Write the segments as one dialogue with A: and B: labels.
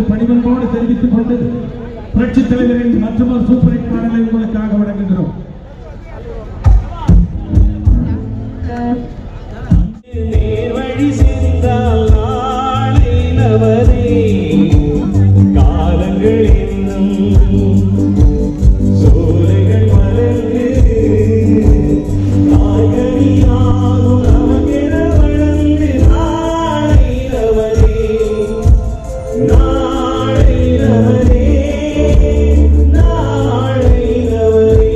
A: பணிவன்போடு தெரிவித்துக் கொண்டு புரட்சித் தலைவரின் மற்றொரு சூப்பர் ஹிட் பாடலை உங்களுக்காக வழங்குகிறோம்.
B: நேர்வழி சென்றால் நாளை நவரே காலங்கள் என்னும் சோலைகள் மலர்ந்து காய்கனியாகும் நமக்கென வளர்ந்து நாளை நவரே நாளை நவரே நாளை நவரே.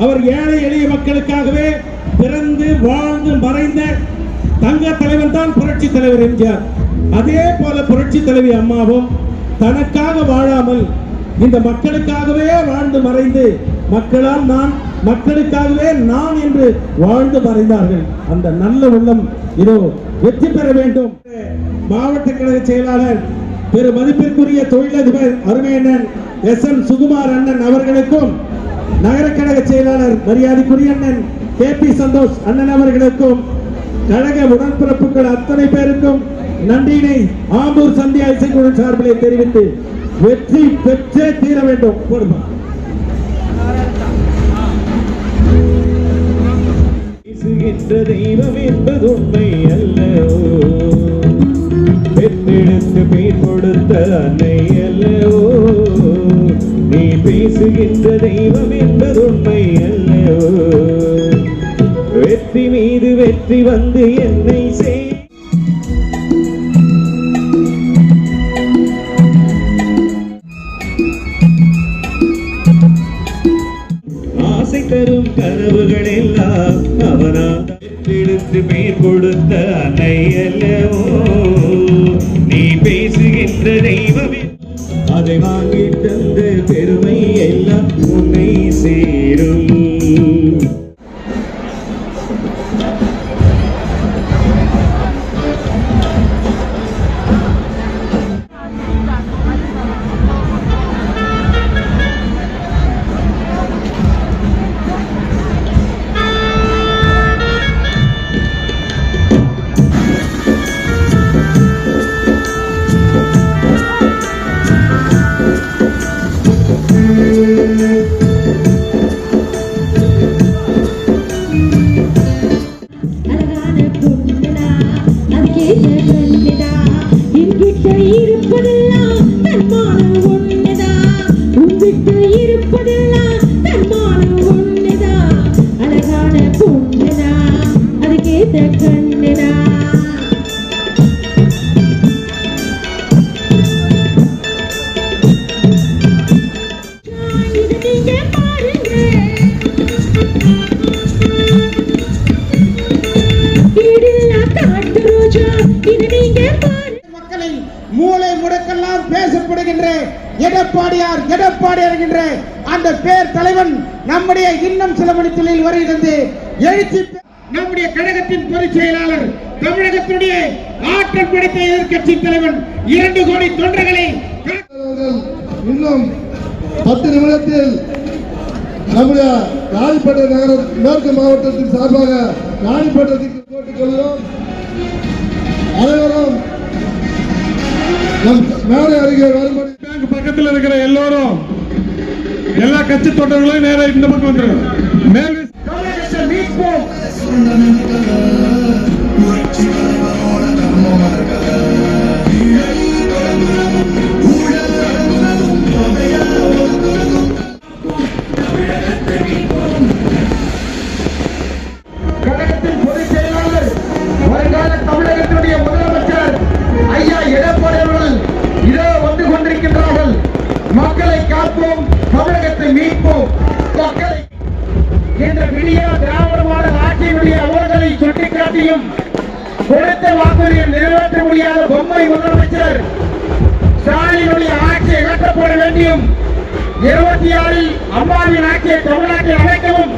A: அவர் ஏழை எளிய மக்களுக்காகவே பிறந்து வாழ்ந்து மறைந்த தங்க தலைவர் தான் புரட்சி தலைவர் எம்ஜிஆர். அதே போல புரட்சி தலைவி அம்மாவும் தனக்காக வாழாமல் இந்த மக்களுக்காகவே வாழ்ந்து மறைந்து மக்களால் நான் மக்களுக்காகவே நான் என்று வாழ்ந்து மறைந்தார்கள். அந்த நல்ல உள்ளம் இதோ வெற்றி பெற வேண்டும். மாவட்ட கழக செயலாளர் பெரு மதிப்பிற்குரிய தொழிலதிபர் அருமையண்ணன் எஸ்.எம். சுகுமார் அண்ணன் அவர்களுக்கும், நகர கழக செயலாளர் மரியாதைக்குரிய அண்ணன் கே.பி. சந்தோஷ் அண்ணன் அவர்களுக்கும், கழக உடன்பிறப்புகள் அத்தனை பேருக்கும் நன்றியினை ஆம்பூர் சந்தியா இசைக்குழு சார்பிலே தெரிவித்து வெற்றி பெற்றே தீர வேண்டும். போடுமா
B: பேசுகின்ற தெய்வம் என்பது உண்மை அல்லவோ, பெற்றெடுத்து பேர் கொடுத்த அன்னை அல்லவோ, நீ பேசுகின்ற தெய்வம் என்பது உண்மை அல்லவோ, வெற்றி மீது வெற்றி வந்து என்னை செய். ஆசை தரும் கனவுகள் எல்லாம் அவனால் பெற்றெடுத்து பேர் கொடுத்த அன்னை அல்லவோ, நீ பேசுகின்ற தெய்வமே, அதை வாங்கி தந்த பெருமை எல்லாம் உன்னை சேரும்.
A: மூளை முடக்கெல்லாம் பேசப்படுகின்ற எடப்பாடியார் என்கின்ற அந்த பேர் தலைவன் நம்முடைய இன்னும் சில மணித்துளில் வருகிறது. எழுச்சி நம்முடைய கழகத்தின் பொதுச் செயலாளர், தமிழகத்தினுடைய ஆற்றல் படைத்த எதிர்க்கட்சி தலைவன், 2 கோடி தொண்டர்களை
C: இன்னும் 10 நிமிடத்தில் நம்முடைய ராணிப்பேட்டை நகர மேற்கு மாவட்டத்தின் சார்பாக ராணிப்பேட்டத்துக்கு போட்டுக் கொள்கிறோம். அனைவரும் நம் மேடை அருகே வரும்படி
A: பக்கத்தில் இருக்கிற எல்லோரும் எல்லா கட்சி தொண்டர்களும் நேர இந்த பக்கம் வந்துடும். மேல் கழகத்தின் பொதுச் செயலாளர், வருங்கால தமிழகத்தினுடைய முதலமைச்சர் ஐயா எடப்பாடி அவர்கள் இதோ வந்து கொண்டிருக்கின்றார்கள். மக்களை காப்போம், தமிழகத்தை மீட்போம். மக்களை என்ற விடியா திராவிட மாடல் ஆட்சியினுடைய அவர்களை சுட்டிக்காட்டியும் கொடுத்த வாக்குறுதியை நிறைவேற்ற முடியாத பொம்மை முதலமைச்சர் ஸ்டாலினுடைய ஆட்சியை அகற்றப்பட வேண்டியும் 26 அம்மாவின் ஆட்சியை தமிழ்நாட்டில் அமைக்கவும்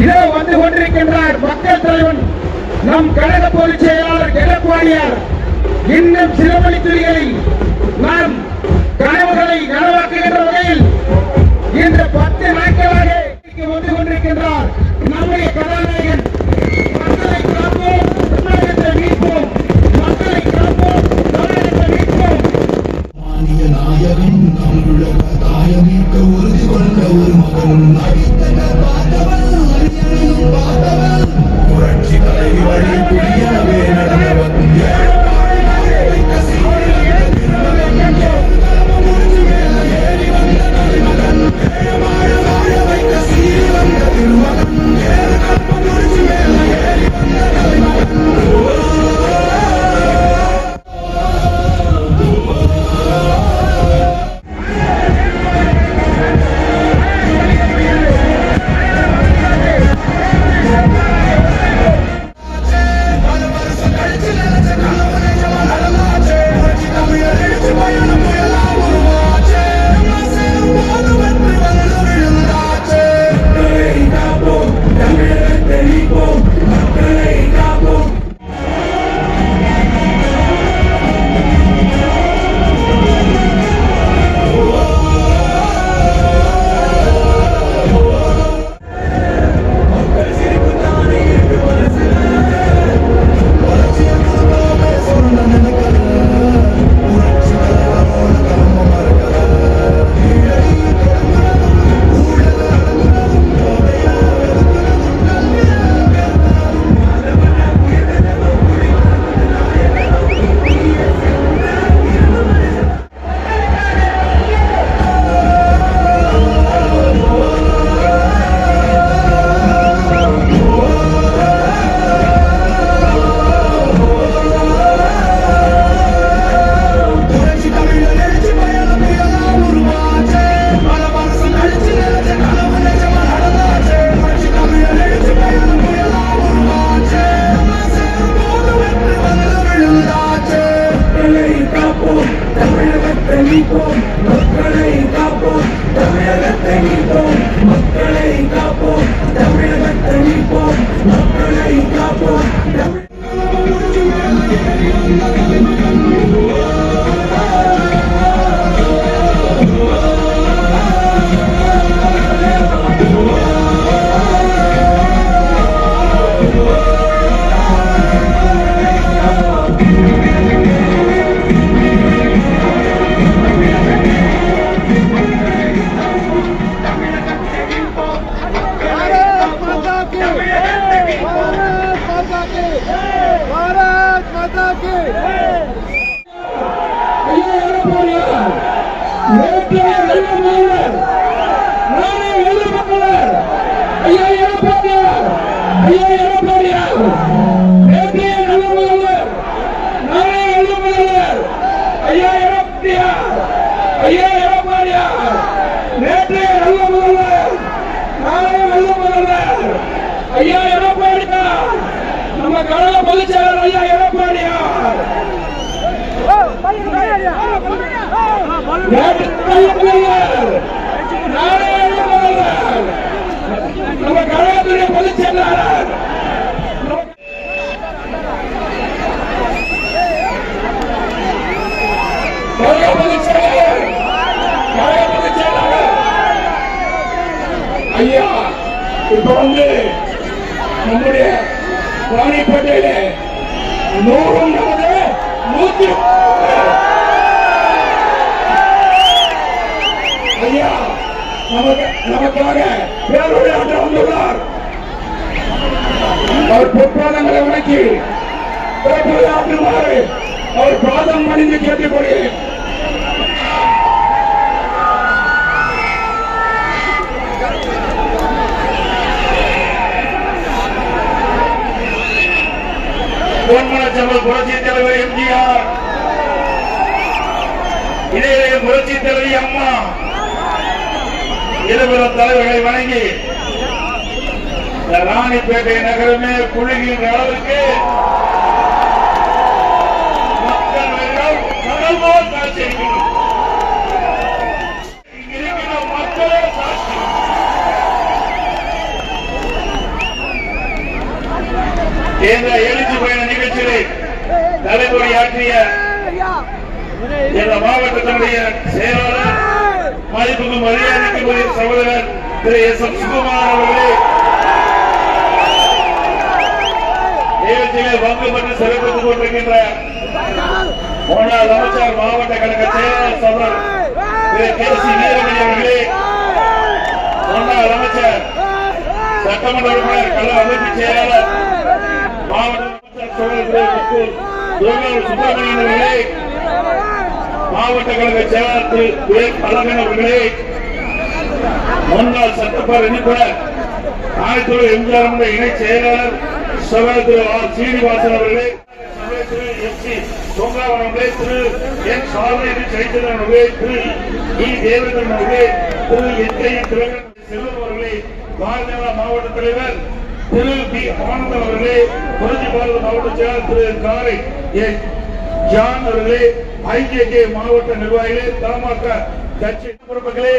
A: இதோ வந்து கொண்டிருக்கின்றார் மக்கள் தலைவன் நம் கழக பொதுச் செயலாளர் எடப்பாடியார். இன்னும் சில மணித்துளிகளில் நாம் கனவுகளை நனவாக்குகின்ற வகையில் இன்று 10 நாட்களாக வந்து கொண்டிருக்கின்றார் நம்முடைய கதாநாயகன். மக்களை காப்போம், தமிழகத்தை மீட்போம். மக்களை காப்போம், தமிழகத்தை மீட்போம்.
D: நாயகன் தமிழக தாயமிக்க உறுதி கொண்ட ஒரு மகன் புரட்சி தலைவி வழி புரியவே நடந்தவன் மீட்போம் மக்களை காப்போம் தமிழகத்தை மீட்போம் மக்களை காப்போம் தமிழகத்தை மீட்போம் மக்களை காப்போம்
A: ஐயா எடப்பாடியார் நம்ம கழக பொதுச் செயலர் ஐயா எடப்பாடியார் நம்ம கழகத்துடைய பொதுச் செயலாளர் ஐயா இப்ப நம்முடைய ராணிப்பேட்டையில 100 ஐயா நமக்காக பேருரையாற்ற வந்துள்ளார். அவர் பொற்பாதங்களை வணங்கி பேருரையாற்றுமாறு அவர் பாதம் பணிந்து கேட்டுக்கொள்கிறேன். பொன்மனச்செம்மல் புரட்சி தலைவர் எம்ஜிஆர், இதய புரட்சி தலைவி அம்மா இருவரும் தலைவர்களை வணங்கி ராணிப்பேட்டை நகரமே குழுகின்ற அளவுக்கு மக்கள் வெள்ளம் கடல் போல் காட்சி அளிக்கின்றோம். இங்கிருக்கிற மக்களே சாட்சி. இந்த எழுச்சி பயண நிகழ்ச்சியிலே தலைமுறையாற்றிய இந்த மாவட்டத்தினுடைய செயலாளர் மதிப்புக்கு மரியாதைக்குரிய சகோதரர் திரு எஸ் எம் சுகுமார் அவர்களே, நிகழ்ச்சியிலே பங்கு பெற்று சிறப்பித்துக் கொண்டிருக்கின்ற முன்னாள் அமைச்சர் மாவட்ட கழக செயலாளர் சகோதரர் திரு கே சி வீரமணி அவர்களே, முன்னாள் அமைச்சர் சட்டமன்ற உறுப்பினர் கழக அமைப்பு செயலாளர் மாவட்ட அமைச்சர் சகோதரர் சுப்பிரமணியன் அவர்களே, மாவட்ட கழக செயலாளர் திரு அழகன் அவர்களே, முன்னாள் சட்டப்பேரவை உறுப்பினர் ஆயத்தூர் எம்ஜிஆர் இணை செயலாளர் சகோதரர் திரு ஆர் சீனிவாசன் அவர்களே, திரு எஸ் சி சோங்காவன் அவர்களே, திரு என் சாதனை சைத்தன்யன் அவர்களே, திரு இ தேவேந்திரன் அவர்களே, திரு என் கே செல்வம் அவர்களே, பாரதிய மாவட்ட தலைவர் திரு பி ஆனந்தன் அவர்களே, புரட்சி பாரத மாவட்ட செயலாளர் திரு காரை என் ஜான் அவர்களே, ஐஜேகே மாவட்ட நிர்வாகிகளே, தமாக கட்சி பொறுப்புகளே,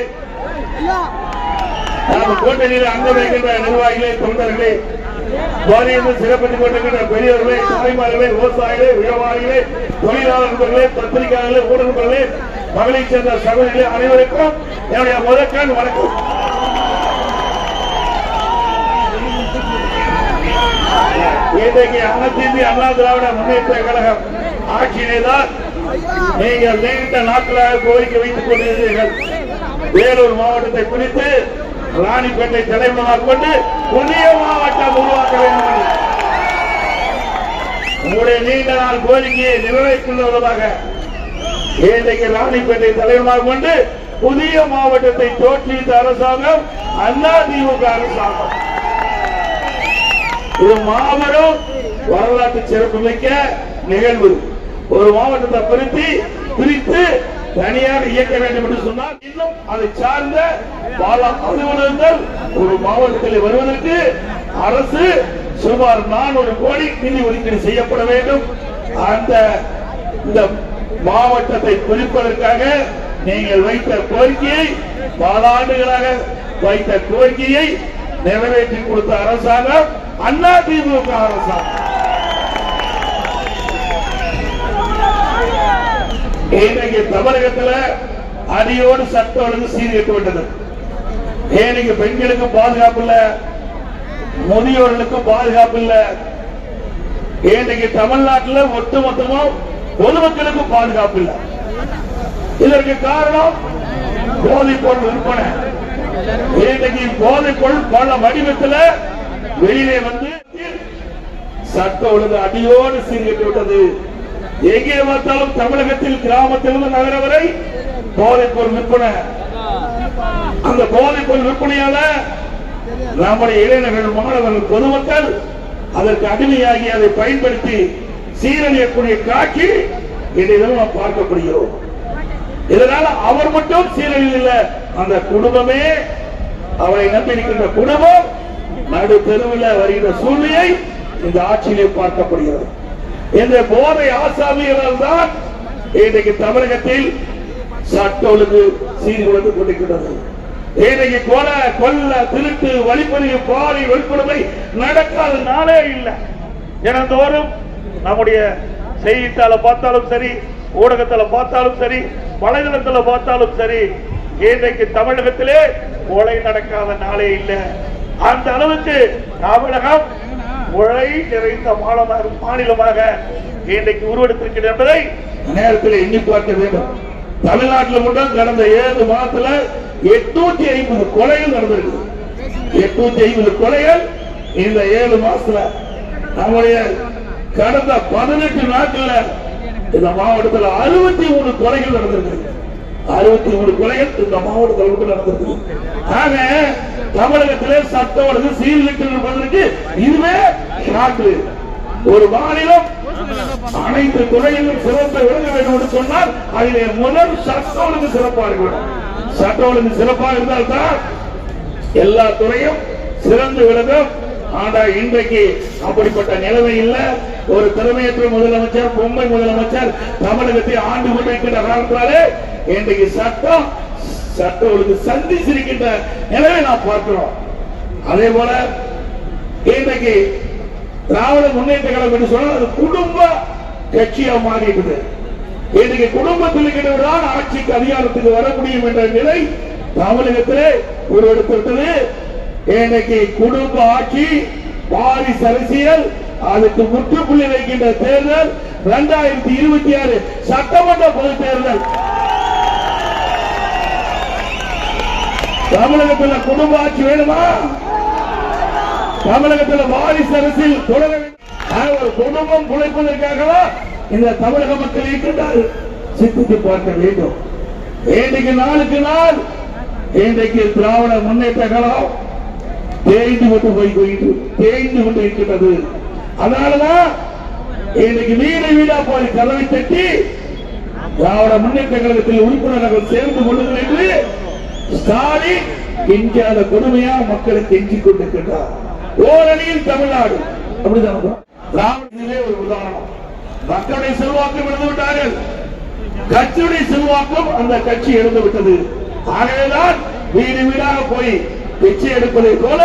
A: கூட்டணியில் அங்க வைக்கின்ற நிர்வாகிகளே, தொண்டர்களே, வாரியங்கள் சிறப்பித்துக் கொண்டிருக்கின்ற பெரியவர்களே, தாய்மார்களே, விவசாயிகளே, வியாபாரிகளே, தொழிலாளர்களே, பத்திரிகையாளர்களே, ஊடகங்களே, மகளை சேர்ந்த சகோதரிகளே, அனைவருக்கும் என்னுடைய முதற்கண் வணக்கம். இன்றைக்கு அனைத்து இந்திய அண்ணா திராவிட முன்னேற்ற கழகம் ஆட்சியிலேதான் நீங்கள் நீண்ட நாட்களாக கோரிக்கை வைத்துக் கொண்டிருந்தீர்கள். வேலூர் மாவட்டத்தை பிரித்து ராணிப்பேட்டை தலைமையாக கொண்டு புதிய மாவட்டம் உருவாக்க வேண்டும். உங்களுடைய நீண்ட நாள் கோரிக்கையை நிறைவேற்றுவதாக இன்றைக்கு ராணிப்பேட்டை தலைமையாக கொண்டு புதிய மாவட்டத்தை தோற்றுவித்த அரசாங்கம் அதிமுக அரசாங்கம். இது மாபெரும் வரலாற்று சிறப்புமிக்க நிகழ்வு. ஒரு மாவட்டத்தை பிரித்து தனியாக இயக்க வேண்டும் என்று சொன்னால் இன்னும் அதை சார்ந்த பல அலுவலகங்கள் ஒரு மாவட்டத்தில் வருவதற்கு அரசு சுமார் 400 கோடி நிதி ஒதுக்கீடு செய்யப்பட வேண்டும். இந்த மாவட்டத்தை பிரிப்பதற்காக
E: நீங்கள் வைத்த கோரிக்கையை பல ஆண்டுகளாக வைத்த கோரிக்கையை நிறைவேற்றி கொடுத்த அரசாங்கம் அண்ணா திமுக அரசாங்கம். இன்னைக்கு தமிழகத்தில் அடியோடு சட்ட ஒழுங்கு சீர்கெட்டு விட்டது. இன்னைக்கு பெண்களுக்கு பாதுகாப்பு இல்ல, முதியோர்களுக்கு பாதுகாப்பு இல்ல. இன்னைக்கு தமிழ்நாட்டில் ஒட்டுமொத்தமா பொதுமக்களுக்கு பாதுகாப்பு இல்லை. இதற்கு காரணம் போதைப் பொருள் விற்பனை. இன்னைக்கு போதைப் பொருள் பல வடிவத்தில் வெளியிலே வந்து சட்ட ஒழுங்கு அடியோடு சீர்கெட்டு விட்டது. எங்கே பார்த்தாலும் தமிழகத்தில் கிராமத்திலிருந்து நகர வரை போதைப் பொருள் விற்பனை. அந்த போதைப் பொருள் விற்பனையால நம்முடைய இளைஞர்கள், மாணவர்கள், பொதுமக்கள் அதற்கு அடிமையாகி அதை பயன்படுத்தி சீரழியக்கூடிய காட்சி இன்றைய நாம் பார்க்கப்படுகிறோம். இதனால அவர் மட்டும் சீரழியில் இல்லை, அந்த குடும்பமே, அவரை நம்பியிருக்கின்ற குடும்பம் நடு தெருவில் வருகிற சூழ்நிலை இந்த ஆட்சியிலே பார்க்கப்படுகிறது. இந்த போதை ஆசாமிகளால் தான் இன்றைக்கு தமிழகத்தில் சட்ட ஒழுங்கு சீர்குலைந்து கொண்டிருக்கிறது. இன்னைக்கு கொலை, கொள்ள, திருட்டு, வழிப்பறிவு, பாரி, வன்கொடுமை நடக்காத நாளே இல்லை. தினந்தோறும் நம்முடைய செய்தித்தாள பார்த்தாலும் சரி, ஊடகத்தில் பார்த்தாலும் சரி, வலைதளத்தில் பார்த்தாலும் சரி, இன்றைக்கு தமிழகத்திலே கொலை நடக்காத நாளே இல்லை. அந்த அளவுக்கு தமிழகம் கொலை நிறைந்த மாநிலமாக இன்றைக்கு உருவெடுத்திருக்கிறது என்பதை நேரத்தில் எண்ணி பார்க்க வேண்டும். தமிழ்நாட்டில் மட்டும் கடந்த 7 மாதத்துல 850 கொலைகள் நடந்திருக்கு. 850 கொலைகள் இந்த 7 மாசத்துல. நம்முடைய கடந்த 18 நாட்கள்ல இந்த மாவட்டத்தில் 63 கொலைகள் நடந்திருக்கு. 63 கொலைகள் இந்த மாவட்டத்தில் நடந்திருக்கு. ஆக தமிழகத்திலே சட்ட ஒழுங்கு சீர்கெட்டு இருப்பதற்கு இதுவே சான்று. ஒரு மாநிலம் அனைத்து துறையிலும் சிறப்பை விளங்க வேண்டும் என்று சொன்னால் அதிலே முதல் சட்ட ஒழுங்கு சிறப்பாக இருக்க வேண்டும். சட்ட ஒழுங்கு சிறப்பாக இருந்தால்தான் எல்லா துறையும் சிறந்து விளங்கும். ஆனா இன்றைக்கு அப்படிப்பட்ட நிலைமை இல்லை. ஒரு திறமையற்ற முதலமைச்சர், பொம்மை முதலமைச்சர் தமிழகத்தை ஆண்டு கொண்டிருக்கின்ற காலத்தாலே இன்றைக்கு சட்ட ஒழுங்கு சந்திச்சிருக்கின்ற நிலையை நாம் பார்க்கிறோம். அதே போல இன்றைக்கு திராவிட முன்னேற்ற கழகம் என்று சொன்னால் அது குடும்ப கட்சியா மாறிவிட்டது. இன்றைக்கு குடும்பத்தில் இருக்கிறவர்தான் ஆட்சிக்கு அதிகாரத்துக்கு வர முடியும் என்ற நிலை தமிழகத்திலே உருவெடுத்திருக்கிறது. இன்னைக்கு குடும்ப ஆட்சி, வாரிசு அரசியல், அதுக்கு முற்றுப்புள்ளி வைக்கின்ற தேர்தல் 2026 சட்டமன்ற பொது தேர்தல். தமிழகத்தில் குடும்ப ஆட்சி வேணுமா? தமிழகத்தில் வாரிசு அரசியல் தொடர வேண்டும். ஒரு குடும்பம் குலைப்பதற்காகவா இந்த தமிழக மக்கள் இருக்கின்றார்கள்? சிந்தித்து பார்க்க வேண்டும். இன்றைக்கு நாளுக்கு நாள் இன்றைக்கு திராவிட முன்னேற்ற கழகம் தேய்ந்து கொண்டு இருக்கின்றது. அதனாலதான் இன்றைக்கு வீடா போய் கதவை தட்டி திராவிட முன்னேற்ற கழகத்தில் உறுப்பினர்கள் சேர்ந்து கொள்ளுங்கள் என்று ஸ்டாலின் எஞ்சாத கொடுமையா மக்களுக்கு எஞ்சிக் கொண்டிருக்கின்றார். ஓரணியில் தமிழ்நாடு அப்படிதான். திராவிடத்திலே ஒரு உதாரணம். மக்களுடைய செல்வாக்கம் இழந்து விட்டார்கள், கட்சியுடைய செல்வாக்கம் அந்த கட்சி இழந்து விட்டது. ஆகவேதான் வீடு வீடாக போய் பிச்சை எடுப்பதை போல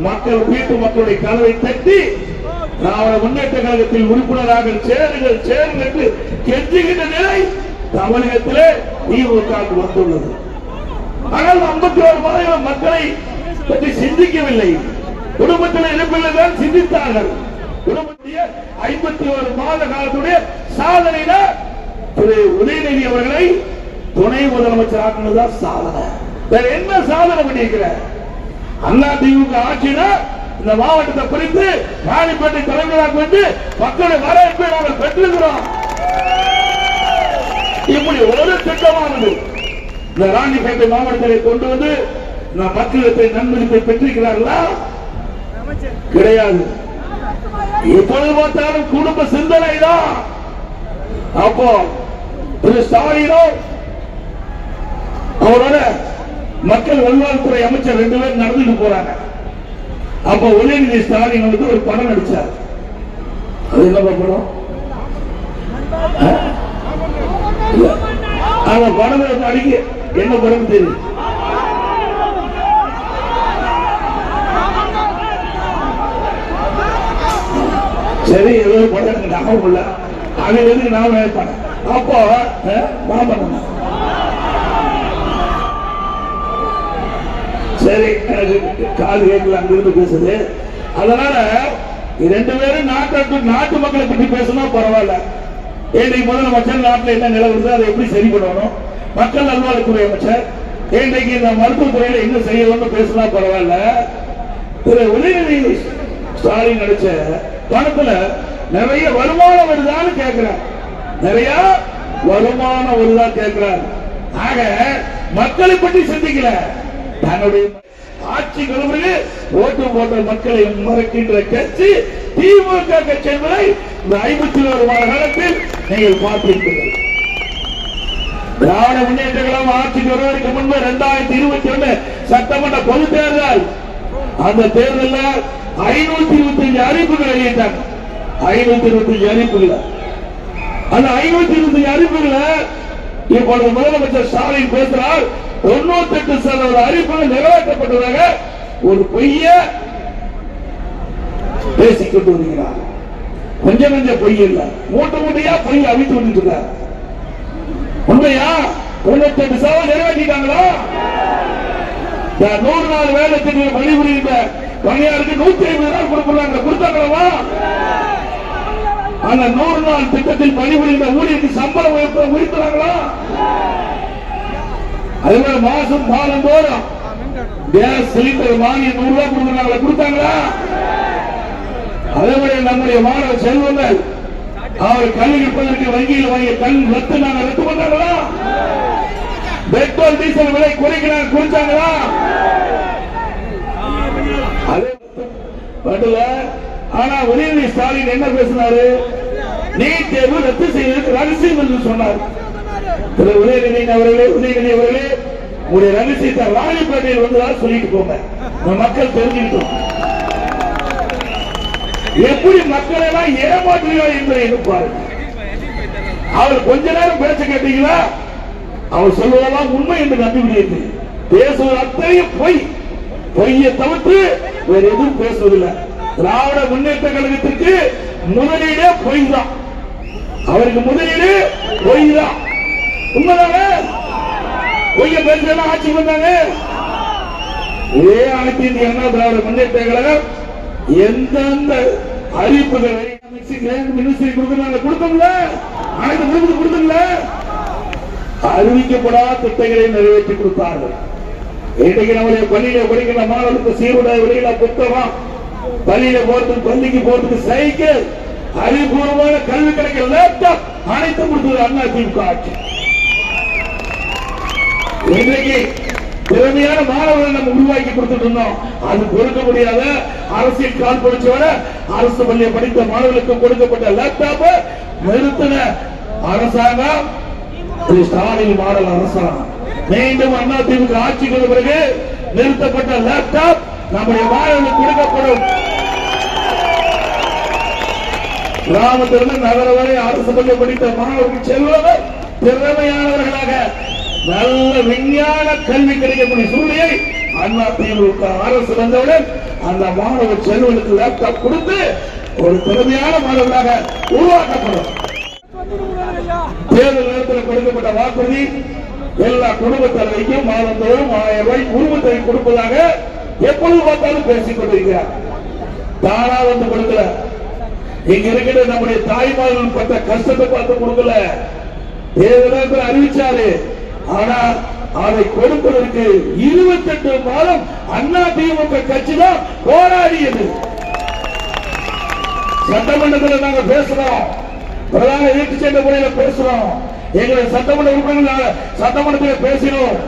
E: மக்கள் வீட்டு மக்களுடைய கதவை தட்டி திராவிட முன்னேற்ற கழகத்தில் உறுப்பினராக சேருங்கள் என்று கெஞ்சுகின்ற நிலை தமிழகத்திலே திமுக வந்துள்ளது. ஆனால் 51 மாநில மக்களை பற்றி சிந்திக்கவில்லை. குடும்பத்தில் இழப்பில்லை தான் சிந்தித்தார்கள். குடும்பத்திய 51 மாத காலத்துடைய சாதனை திரு உதயநிதி அவர்களை துணை முதலமைச்சர் ஆக்குனதுதான் சாதனை. வேற என்ன சாதனை பண்ணியிருக்கிற? அண்ணா திமுக ஆட்சினா இந்த மாவட்டத்தை பிரித்து ராணிப்பேட்டை தலைமையாக வந்து மக்களை வரவேற்பை நாங்கள் பெற்றிருக்கிறோம். இப்படி ஒரு திட்டமானது இந்த ராணிப்பேட்டை மாவட்டத்தை கொண்டு வந்து மக்களிடத்தை நன்மதிப்பை பெற்றிருக்கிறார்களா? கிடையாது. எப்பொழுது பார்த்தாலும் குடும்ப சிந்தனை தான். அப்போ திரு ஸ்டாலினோ அவரோட மக்கள் நல்வாழ்வுத்துறை அமைச்சர் 2 பேர் நடந்துட்டு போறாங்க. அப்போ உதயநிதி ஸ்டாலின் வந்து ஒரு படம் நடிச்சார். அது என்ன படம்? அவன் படம் அடிக்க என்ன படம் தெரியும். சரி ஏதோ படம் எனக்கு ஞாபகம் இல்லை. அவன் எதுக்கு நான் வேட்பானேன் அப்போ நான் பண்ண சரி எனக்கு காது கேட்கல அங்கிருந்து பேசுது. அதனால ரெண்டு பேரும் நாட்டு மக்களை பற்றி பேசினா பரவாயில்ல. இன்றைக்கு முதலமைச்சர் நாட்டில் என்ன நிலவுறது அதை எப்படி சரி பண்ணணும், மக்கள் நல்வாழ்வுத்துறை அமைச்சர் இன்றைக்கு இந்த மருத்துவத்துறையில என்ன செய்யணும்னு பேசினா பரவாயில்ல. திரு உதயநிதி ஸ்டாலின் நடிச்ச பணத்துல நிறைய வருமானம் வருதான்னு கேட்கிறார், நிறைய வருமானம் வருதா கேட்கிறார். ஆக மக்களை பற்றி சிந்திக்கல, தன்னுடைய ஆட்சி கலவரில் ஓட்டு போட்ட மக்களை மறக்கின்ற கட்சி திமுக கட்சி என்பதை இந்த 51 வார காலத்தில் நீங்கள் பார்த்திருக்கிறீர்கள். திராவிட முன்னேற்ற கழகம் ஆட்சிக்கு வருவதற்கு முன்பு 2021 சட்டமன்ற பொது தேர்தல், அந்த தேர்தலில் 525 அறிவிப்புகள் வெளியிட்டாங்க. 525 அறிவிப்புகள். அந்த 525 அறிவிப்புகளை இப்பொழுது முதலமைச்சர் ஸ்டாலின் பேசுகிறார். 98% அறிவிப்புகள் நிறைவேற்றப்பட்டதாக ஒரு பொய்ய பேசிக் கொண்டு வருகிறார். கொஞ்சம் கொஞ்சம் பொய் இல்ல, மூட்டையா பொய் அவித்து வந்துட்டு உண்மையா 98% நிறைவேற்றிட்டாங்களா? 100 நாள் வேலை திட்டம் பணிபுரிந்த பணியாருக்கு 150 நாள் கொடுக்கிறாங்க, கொடுத்தாங்களா? அந்த 100 நாள் திட்டத்தில் பணிபுரிந்த ஊழியருக்கு சம்பளம் உயர்த்துறாங்களா? அதே மாதிரி மாசம் மாதந்தோறும் கேஸ் சிலிண்டர் மானியம் 100 ரூபாய் கொடுக்கிறாங்களா, கொடுத்தாங்களா? அதே மாதிரி நம்முடைய மாணவ செல்வங்கள் அவர் கல்வி இருப்பதற்கு வங்கியில் வாங்கிய கல்வி ரத்து பண்ணாங்களா? பெட்ரோல் டீசல் விலை குறைக்கிறாங்க, குறைச்சாங்களா? அதே படல. ஆனா உதயநிதி ஸ்டாலின் என்ன பேசினாரு? நீட் தேர்வு ரத்து செய்வதற்கு ரகசியம் என்று சொன்னார். திரு உதயநிதி அவர்களே, உங்களுடைய ரகசியத்தை ராணிப்பேட்டையில் வந்து சொல்லிட்டு போங்க, மக்கள் தெரிஞ்சுக்கிட்டோம். எப்படி மக்களை எல்லாம் ஏமாற்றுகிறார் என்பதை இருப்பாரு. அவர் கொஞ்ச நேரம் பேச கேட்டீங்களா? அவர் சொல்வதெல்லாம் உண்மை என்று நம்பிவிடுகிறது. பேசுவது அத்தனையும் பொய்யை தவிர்த்து வேற எதுவும் பேசுவதில்லை. திராவிட முன்னேற்ற கழகத்திற்கு முதலீடே பொய் தான், அவருக்கு முதலீடு பொய் தான். உண்மைதானே? பொய்ய பேசலாம் ஆட்சி வந்தாங்க. இதே அனைத்து இந்திய அண்ணா திராவிட முன்னேற்ற கழகம் எந்தெந்த அறிவிப்புகள் கொடுத்தோம்ல, அனைத்து கொடுத்தோம்ல, அறிவிக்கப்படாத திட்டங்களை நிறைவேற்றி கொடுத்தார்கள். இன்றைக்கு நம்முடைய பள்ளியில படிக்கிற மாணவர்களுக்கு சீருடை, விலையில புத்தகம், பள்ளியில போறதுக்கு பள்ளிக்கு போறதுக்கு சைக்கிள், அறிவுபூர்வமான கல்வி கிடைக்கிற லேப்டாப் அனைத்தும் கொடுத்தது அண்ணா திமுக ஆட்சி. இன்றைக்கு திறமையான மாணவர்களை நம்ம உருவாக்கி கொடுத்துட்டு இருந்தோம். அது கொடுக்க முடியாத அரசியல் கால் படிச்சவர அரசு பள்ளியை படித்த மாணவர்களுக்கு கொடுக்கப்பட்ட லேப்டாப் நிறுத்தின அரசாங்கம் ஸ்டாலின் மாடல் அரசாங்கம். மீண்டும் அண்ணா திமுக ஆட்சிக்கு பிறகு நிறுத்தப்பட்ட லேப்டாப் நம்முடைய மாணவர்களுக்கு கொடுக்கப்படும். கிராமத்திலிருந்து நகர வரை அரசு பள்ளி படித்த மாணவர்கள் செல்வர்கள் திறமையானவர்களாக நல்ல விஞ்ஞான கல்வி கிடைக்கக்கூடிய சூழ்நிலையை அண்ணா திமுக அரசு வந்தவுடன் அந்த மாணவ செல்வனுக்கு லேப்டாப் கொடுத்து ஒரு திறமையான மாணவர்களாக உருவாக்கப்படும். தேர்தல் நேரத்தில் கொடுக்கப்பட்ட வாக்குறுதி எல்லா குடும்ப தலைவிக்கும் மாதந்தோறும் 1000 ரூபாய் குடும்பத்தை கொடுப்பதாக எப்பொழுது பார்த்தாலும் பேசிக் கொண்டிருக்கிறார். தானா வந்து கொடுக்கல, இங்க இருக்கிற நம்முடைய தாய்மார்கள் பட்ட கஷ்டத்தை பார்த்து கொடுக்கல. தேர்தல் நேரத்தில் அறிவிச்சாரு, ஆனா அதை கொடுப்பதற்கு 28 மாதம் அண்ணா திமுக கட்சி தான் போராடியது. சட்டமன்றத்தில் நாங்க பேசுறோம், பிரதான எதிர்த்து சென்ற முறையில் பேசுறோம், எங்களை சட்டமன்ற உறுப்பினர்கள் சட்டமன்றத்தில் பேசினோம்.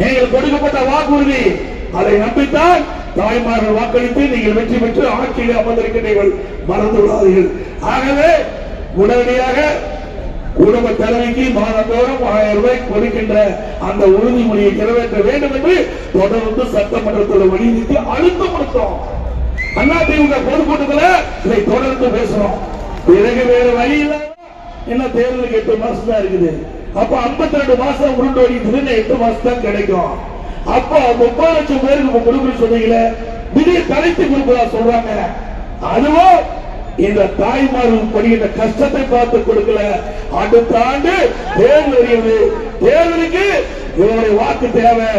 E: நீங்கள் கொடுக்கப்பட்ட வாக்குறுதி அதை நம்பித்தான் தாய்மார்கள் வாக்களித்து நீங்கள் வெற்றி பெற்று ஆட்சியில் அமர்ந்திருக்கிறீர்கள், மறந்து விடாதீர்கள். ஆகவே உடனடியாக குடும்ப தலைவிக்கு மாதந்தோறும் 1000 ரூபாய் கொடுக்கின்ற அந்த உறுதிமொழியை நிறைவேற்ற வேண்டும் என்று தொடர்ந்து சட்டமன்றத்தில் வலியுறுத்தி அழுத்தம் கொடுத்தோம். அதிமுக பொதுக்கூட்டத்தில் இதை தொடர்ந்து பேசுறோம். பிறகு வேறு வழி இல்லாம என்ன தேர்தலுக்கு 8 மாசம் தான் இருக்குது. அப்ப 52 மாசம் உருண்டு ஓடிட்டு 8 மாசம் தான் கிடைக்கும். அப்ப 30 லட்சம் பேருக்கு கொடுக்குன்னு சொன்னீங்களே, திடீர் தலைத்து கொடுப்பதா சொல்றாங்க. அதுவும் இந்த தாய்மார்கள் படுகின்ற கஷ்டத்தை பார்த்து கொடுக்கல. அடுத்த ஆண்டு தேர்தல் வருகிறது, தேர்தலுக்கு இவருடைய வாக்கு தேவை.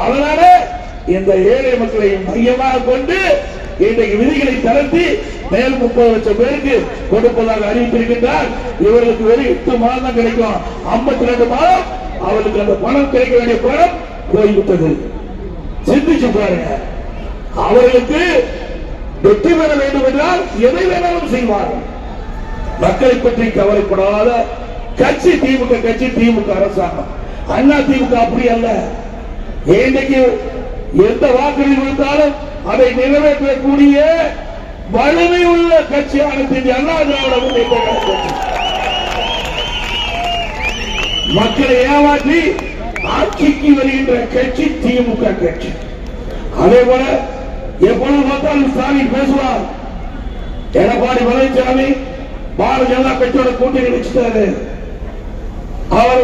E: அதனால இந்த ஏழை மக்களை மையமாக கொண்டு இன்றைக்கு விதிகளை தளர்த்தி மேல் 30 லட்சம் பேருக்கு கொடுப்பதாக அறிவித்திருக்கின்றார். இவர்களுக்கு வெறும் 8 மாதம் கிடைக்கும். 52 மாதம் அவர்களுக்கு அந்த பணம் கிடைக்க வேண்டிய பணம் போய்விட்டது. சிந்திச்சு பாருங்க. அவர்களுக்கு வெற்றி பெற வேண்டும் என்றால் எதை வேணாலும் செய்வார்கள். மக்களை பற்றி கவலைப்படாத கட்சி திமுக கட்சி, திமுக அரசாங்கம். அண்ணா திமுக அப்படி அல்ல. இன்றைக்கு எந்த வாக்குறுதி கொடுத்தாலும் அதை நிறைவேற்றக்கூடிய வலிமை உள்ள கட்சியான அண்ணா திராவிட முன்னேற்ற கழகம். மக்களை ஏமாற்றி ஆட்சிக்கு வருகின்ற கட்சி திமுக கட்சி. அதே போல எப்பொழுது பார்த்தாலும் ஸ்டாலின் பேசுவார். எடப்பாடி பழனிசாமி பாரதிய ஜனதா கட்சியோட கூட்டணி வச்சுட்டாரு. அவர்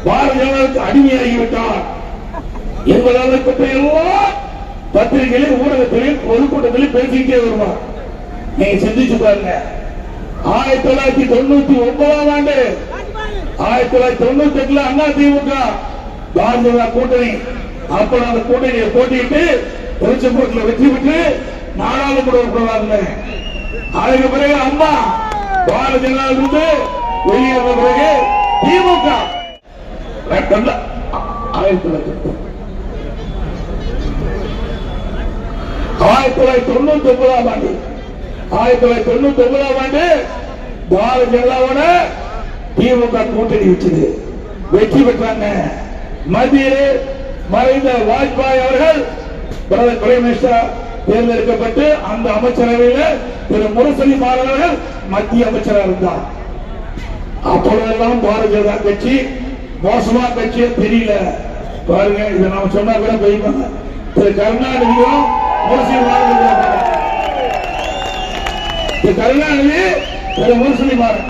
E: பாரதிய ஜனதாவுக்கு அடிமையாகிவிட்டார் என்பதை பற்றி எல்லாம் பத்திரிகையிலும் ஊடகத்திலும் பொதுக்கூட்டத்திலும் பேசிக்கிட்டே வருவார். நீங்க சிந்திச்சு பாருங்க. 1999 ஆண்டு 1998 அண்ணா திமுக பாரதிய ஜனதா கூட்டணி. அப்ப அந்த கூட்டணியை போட்டிட்டு திருச்செங்கோட்டில் வெற்றி பெற்று நாடாளுமன்ற உறுப்பினராக. அதுக்கு பிறகு அம்மா பாரதிய ஜனதா இருந்து வெளியேற பிறகு திமுக 1999 ஆண்டு 1999 ஆண்டு பாரதிய ஜனதாவோட திமுக கூட்டணி வச்சது, வெற்றி பெற்றாங்க. மத்தியில் மறைந்த வாஜ்பாய் அவர்கள் பிரைம் மினிஸ்டர் தேர்ந்தெடுக்கப்பட்டு அந்த அமைச்சரவையில் திரு முரசொலி மாறன் அவர்கள் மத்திய அமைச்சராக இருந்தார். அப்பொழுதெல்லாம் பாரதிய ஜனதா கட்சி மோசமா கட்சியே தெரியல. பாருங்க, இதை நாம சொன்னா கூட போய்ப்பாங்க. திரு கருணாநிதியும் முரசொலி மாறன், திரு கருணாநிதி திரு முரசொலி மாறன்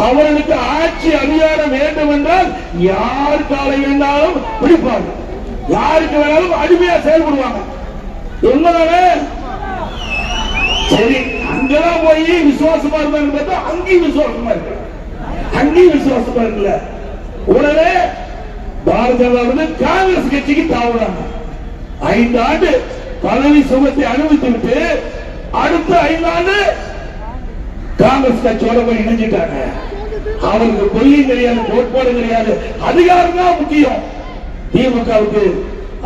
E: அவர்களுக்கு ஆட்சி அதிகாரம் வேண்டும் என்றால் யார் காலை வேண்டாலும் பிடிப்பார்கள், யாருக்கு வேணாலும் அடிமையா செயல்படுவாங்க. உண்மைதானே? சரி, அங்கெல்லாம் போய் விசுவாசமா இருந்தாங்க பார்த்தா அங்கேயும் விசுவாசமா இருக்கு, அங்கேயும் விசுவாசமா இருக்குல்ல. உடனே பாரதிய ஜனதா காங்கிரஸ் கட்சிக்கு தாவுறாங்க. 5 ஆண்டு பதவி சுகத்தை அனுபவித்து விட்டு அடுத்த 5 ஆண்டு காங்கிரஸ் கட்சியோட போய் இணைஞ்சிட்டாங்க. அவருக்கு கொள்கை கிடையாது, கோட்பாடு கிடையாது, அதிகாரம் தான் முக்கியம் திமுகவுக்கு.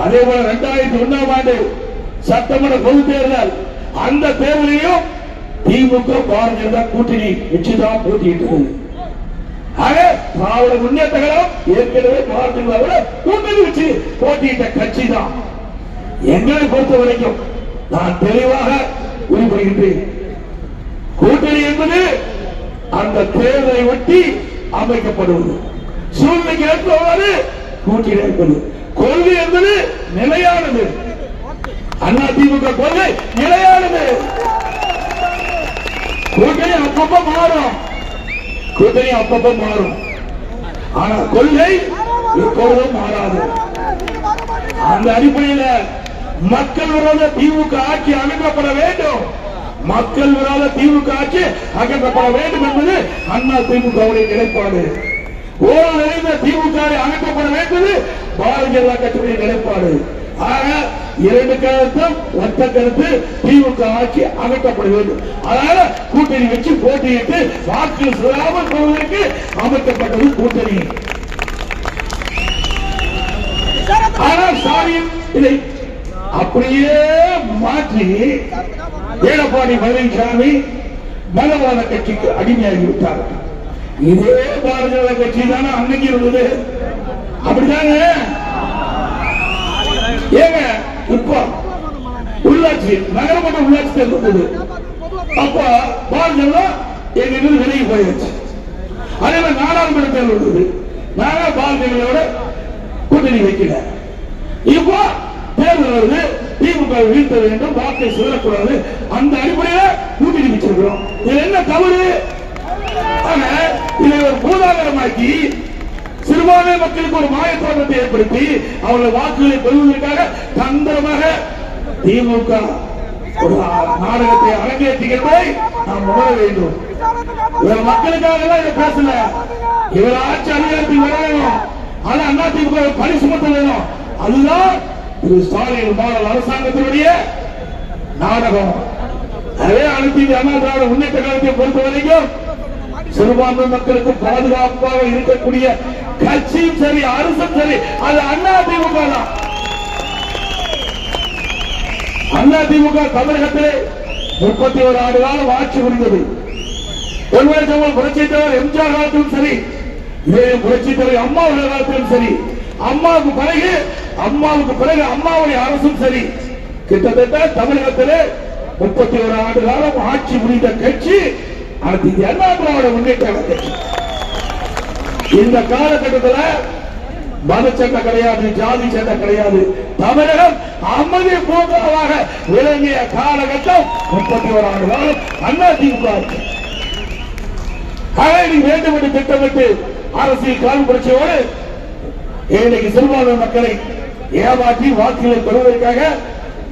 E: அதே போல 2001 ஆண்டு சட்டமன்ற பொது தேர்தல், அந்த தேர்தலையும் திமுக பாரதிய ஜனதா கூட்டணி வச்சுதான் போட்டியிட்டது. ஆக திராவிட முன்னேற்ற கழகம் ஏற்கனவே பாரதிய ஜனதாவோட கூட்டணி வச்சு போட்டியிட்ட கட்சி தான். எங்களை பொறுத்த வரைக்கும் நான் தெளிவாக குறிப்பிடுகின்றேன். கூட்டணி என்பது அந்த தேர்தலை ஒட்டி அமைக்கப்படுவது, சூழ்நிலைக்கு ஏற்படுவது கூட்டணி என்பது. கொள்கை என்பது நிலையானது. அண்ணா திமுக கொள்கை நிலையானது. கூட்டணி அப்பப்ப மாறும், கூட்டணி அப்பப்ப மாறும், ஆனா கொள்கை எப்பொழுதும் மாறாது. அந்த அடிப்படையில் மக்கள் விரோத திமுக ஆட்சி அகற்றப்பட வேண்டும், மக்கள் விரோத திமுக ஆட்சி அகற்றப்பட வேண்டும் என்பது அண்ணா திமுகவுடைய நிலைப்பாடு. ஊழல் நிறைந்த திமுக அகற்றப்பட வேண்டியது பாரதிய ஜனதா கட்சியுடைய நிலைப்பாடு. ஆக 2 கருத்தும் ஒத்த கருத்து, திமுக ஆட்சி அகற்றப்பட வேண்டும். அதனால கூட்டணி வச்சு போட்டியிட்டு வாக்கு செல்லாமல் போவதற்கு அமைக்கப்பட்டது கூட்டணி. ஆனால் ஸ்டாலின் இதை அப்படியே மாற்றி எடப்பாடி பழனிசாமி மதவாத கட்சிக்கு அடிமையாகிவிட்டார். இதே பாரதிய ஜனதா கட்சி தானே அன்னைக்கு இருந்தது, அப்படிதாங்க. ஏங்க இப்ப உள்ளாட்சி நகரமன்ற உள்ளாட்சி தேர்ந்தது, அப்ப பாரதிய ஜனதா எங்க இருந்து வெளியே போயாச்சு. அதே மாதிரி நாடாளுமன்ற தேர்தல் வந்தது, நாங்க பாரதிய ஜனதாவோட கூட்டணி வைக்கல. இப்போ தேர்தல் வருது, திமுக வீழ்த்த வேண்டும், வாக்கை சிதறக்கூடாது, அந்த அடிப்படையில் கூட்டணி வச்சிருக்கிறோம். இது என்ன தவறு? இதை ஒரு பூதாகரமாக்கி சிறுபான்மை மக்களுக்கு ஒரு மாய தோற்றத்தை ஏற்படுத்தி அவர்கள் வாக்குகளை பெறுவதற்காக தந்திரமாக திமுக ஒரு நாடகத்தை அரங்கேற்றுகிறதை நாம் உணர வேண்டும். இவர் மக்களுக்காக தான் இதை பேசல. இவர் ஆட்சி அதிகாரத்தில் வர வேணும். ஆனா அதிமுக பணி சுமத்த வேணும். அதுதான் திரு ஸ்டாலின் மாடல் அரசாங்கத்தினுடைய நாடகம். அதே அனைத்து இந்திய அண்ணா திராவிட முன்னேற்ற கழகத்தை பொறுத்த வரைக்கும் சிறுபான்மை மக்களுக்கு பாதுகாப்பாக இருக்கக்கூடிய கட்சியும் சரி அரசும் சரி அது அதிமுக தான். அதிமுக தமிழகத்திலே 31 ஆண்டு காலம் ஆட்சி புரிந்தது. ஒருவேளை புரட்சித் தலைவர் எம்ஜிஆர் காலத்திலும் சரி, இதே புரட்சித் தலைவர் அம்மாவுடைய காலத்திலும் சரி, அம்மாவுக்கு பிறகு அம்மாவுடைய அரசும் சரி, கிட்டத்தட்ட தமிழகத்திலே 31 ஆண்டு காலம் ஆட்சி புரிந்த கட்சி அனைத்து இந்திய அண்ணா திராவிட முன்னேற்ற கட்சி. இந்த காலகட்டத்தில் மத சண்டை கிடையாது, ஜாதி சண்டை கிடையாது. தமிழகம் அமைதி பூங்காவாக விளங்கிய காலகட்டம் 31 ஆண்டு காலம் அதிமுக ஆட்சி. வேண்டும் என்று திட்டமிட்டு அரசியல் கால் புரட்சியோடு இன்னைக்கு சிறுபான்மை மக்களை ஏமாற்றி வாக்குகளை பெறுவதற்காக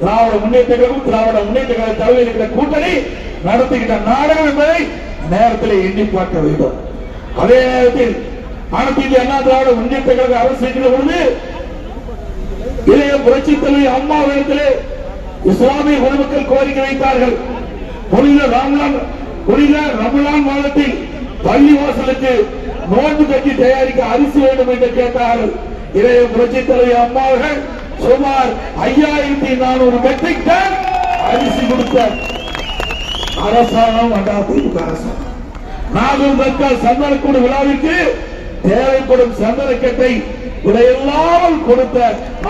E: திராவிட முன்னேற்ற கழக தலைமையில் இருக்கிற கூட்டணி நடத்துகின்ற நாடகம் என்பதை நேரத்தில் எண்ணி பார்க்க வேண்டும். அதே நேரத்தில் அனைத்து இந்திய அண்ணா திராவிட முன்னேற்ற கழக அரசு செய்கிற பொழுது இளைய புரட்சி தலைவி அம்மாவிடத்திலே இஸ்லாமிய பொதுமக்கள் கோரிக்கை வைத்தார்கள். புனித ரமலான் மாதத்தில் பள்ளிவாசலுக்கு நோன்பு கட்டி தயாரிக்க அரிசி வேண்டும் என்று கேட்டார்கள். இளைய புரட்சி தலைவி அம்மாவர்கள் சுமார் 5400 மெட்ரிக் டன் அரிசி கொடுத்த அரசாங்கம் அதிமுக அரசாங்கம். நாகூர் தர்கா சந்தனக்கூடு விழாவிற்கு தேவைப்படும் சந்தனக்கட்டை இதையெல்லாம் கொடுத்த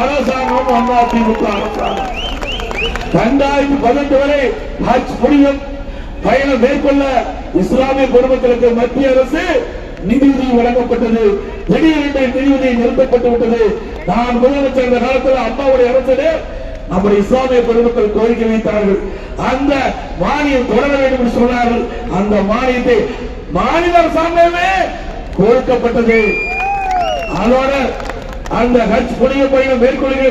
E: அரசாங்கம் அதிமுக அரசாங்கம். 2018 வரை ஹஜ் புனிதம் பயணம் மேற்கொள்ள இஸ்லாமிய பொதுமக்களுக்கு மத்திய அரசு நிதியுதவி வழங்கப்பட்டது. திடீரென்று நிதியுதவி நிறுத்தப்பட்டு விட்டது. நான் முதலமைச்சர் இந்த காலத்தில் அம்மாவுடைய அரசிலே நம்முடைய இஸ்லாமிய பொதுமக்கள் கோரிக்கை வைத்தார்கள். அந்த மானியம் தொடர வேண்டும் என்று சொன்னார்கள். அந்த மானியத்தை மாநில அரசாங்கமே கொடுக்கப்பட்டது. அதோட அந்த ஹஜ் புனித பயணம் மேற்கொள்கிற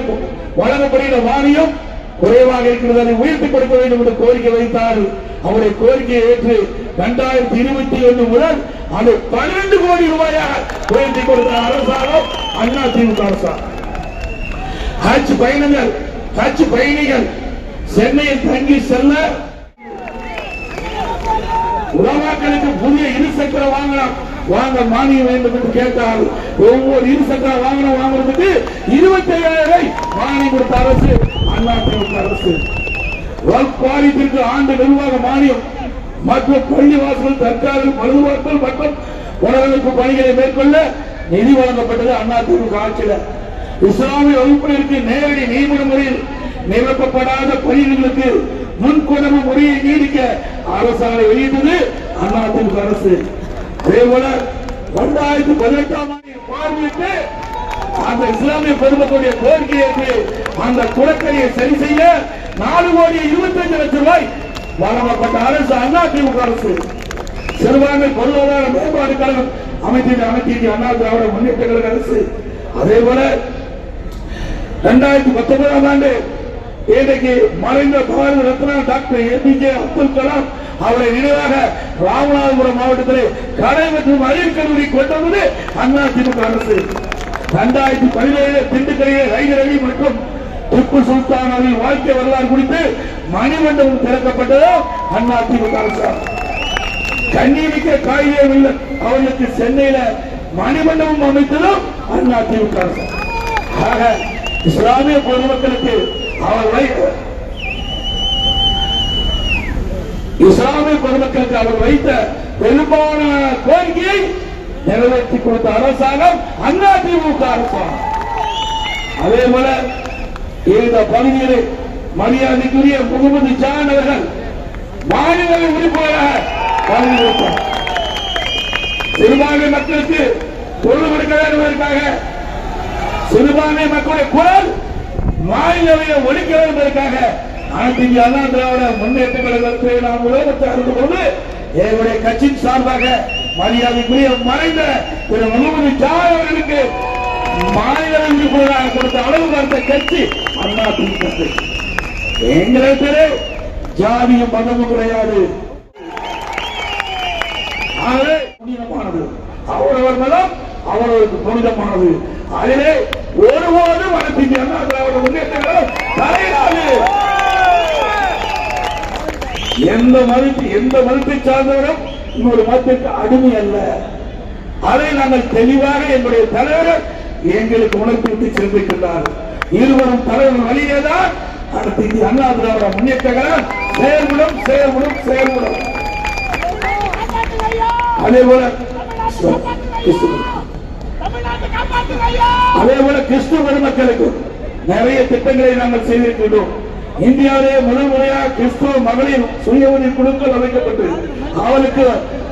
E: வழங்கப்படுகிற மானியம் குறைவாக இருக்கிறது, அதை உயர்த்தி கொடுக்க வேண்டும் என்று கோரிக்கை வைத்தார்கள். அவருடைய கோரிக்கையை ஏற்று 2021 முதல் அது 12 கோடி ரூபாயாக உயர்த்தி கொடுத்த அரசாங்கம் அதிமுக அரசாங்கம். ஹஜ் பயணிகள் சென்னையில் தங்கி செல்ல உலமாக்களுக்கு புதிய இருசக்கர வாங்க மானியம் வேண்டும் என்று கேட்டால் ஒவ்வொரு இருசக்கர வாகனம் வாங்குறதுக்கு 27,000 மானியம் கொடுத்த அரசு அதிமுக அரசு. வாரியத்திற்கு ஆண்டு நிர்வாக மானியம் மற்றும் பள்ளிவாசல் தற்காலிக பழுதுபார்த்தல் மற்றும் உணவமைப்பு பணிகளை மேற்கொள்ள நிதி வழங்கப்பட்டது அதிமுக ஆட்சியில். இஸ்லாமிய வகுப்பினருக்கு நேரடி நியமன முறையில் நிரப்பப்படாத பணிகளுக்கு முன்கொணர்வு முறையை நீடிக்க அரசாணை வெளியிட்டது அதிமுக அரசு. அதேபோல 2018ஆம் ஆண்டு பார்வையிட்டு அந்த இஸ்லாமிய பெருமக்களுடைய கோரிக்கையை அந்த குளக்கரையை சரி செய்ய 4,25,00,000 ரூபாய் வழங்கப்பட்ட அரசு அதிமுக அரசு. சிறுபான்மை பொருளாதார மேம்பாடு கழகம் அமைச்சர் அனைத்து அண்ணா திராவிட முன்னேற்ற கழக அரசு. அதே போல 2019ஆம் ஆண்டு இன்றைக்கு மறைந்த பாரத ரத்னா டாக்டர் APJ அப்துல் கலாம் அவரை நினைவாக ராமநாதபுரம் மாவட்டத்திலே கலை மற்றும் அறிவியல் கல்லூரி கொண்டு வந்தது அதிமுக அரசு. 2017 திண்டுக்கல்லிலே ரைடர் அலி மற்றும் திப்பு சுல்தான் அவர்களின் வாழ்க்கை வரலாறு குறித்து மணிமண்டபம் திறக்கப்பட்டதும் அதிமுக அரசு. கண்ணீரிக்க காகிதம் இல்லை அவர்களுக்கு சென்னையில மணிமண்டபம் அமைத்ததும் அதிமுக அரசு. ஆக இஸ்லாமிய பொதுமக்களுக்கு அவர் வைத்த பெரும்பாலான கோரிக்கையை நிறைவேற்றி கொடுத்த அரசாங்கம் அதிமுக அரசாங்கம். அதே போல இந்த பகுதியில் மரியாதைக்குரிய முகமது ஜான் அவர்கள் மாநில உறுப்பினராக பதவி வைத்தார். சிறுபான்மை மக்களுக்கு பொருள் கொடுக்க வேண்டுவதற்காக சிறுபான்மை மக்களுடைய குரல் மாநிலவையில் ஒழிக்க என்பதற்காக அனைத்து இந்திய அண்ணா திராவிட முன்னேற்ற கழகத்தை நாம் உலகத்தை அறிந்து கொண்டு என்னுடைய கட்சியின் சார்பாக மரியாதைக்குரிய மறைந்த திரு முகமது ஷாய் அவர்களுக்கு மாநில உறுப்பினராக கொடுத்த அளவு பார்த்த கட்சி அண்ணா திமுக. எங்களுக்கு ஜாதியும் மதமும் கிடையாது. ஆகவே புனிதமானது அவரவர் மதம் அவரவருக்கு புனிதமானது. அதிலே ஒருபோதும் அனைத்து அண்ணா திராவிட முன்னேற்ற கழகம் தலையிடாது. எந்த மதத்தை சார்ந்தவரும் இன்னொரு மதத்திற்கு அடிமை அல்ல. அதை நாங்கள் தெளிவாக எங்களுடைய தலைவர் எங்களுக்கு உணர்த்தி சென்றிருக்கிறார். இருவரும் தலைவர் வழியேதான் அடுத்து இந்திய அண்ணா திராவிட முன்னேற்ற கழகம் செயல்படும். அதேபோல கிறிஸ்துவ பெருமக்களுக்கு நிறைய திட்டங்களை நாங்கள் செய்திருக்கிறோம். இந்தியாவிலே முதல் முறையாக கிறிஸ்துவ மகளிர் சுய உதவி குழுக்கள் அமைக்கப்பட்டு அவளுக்கு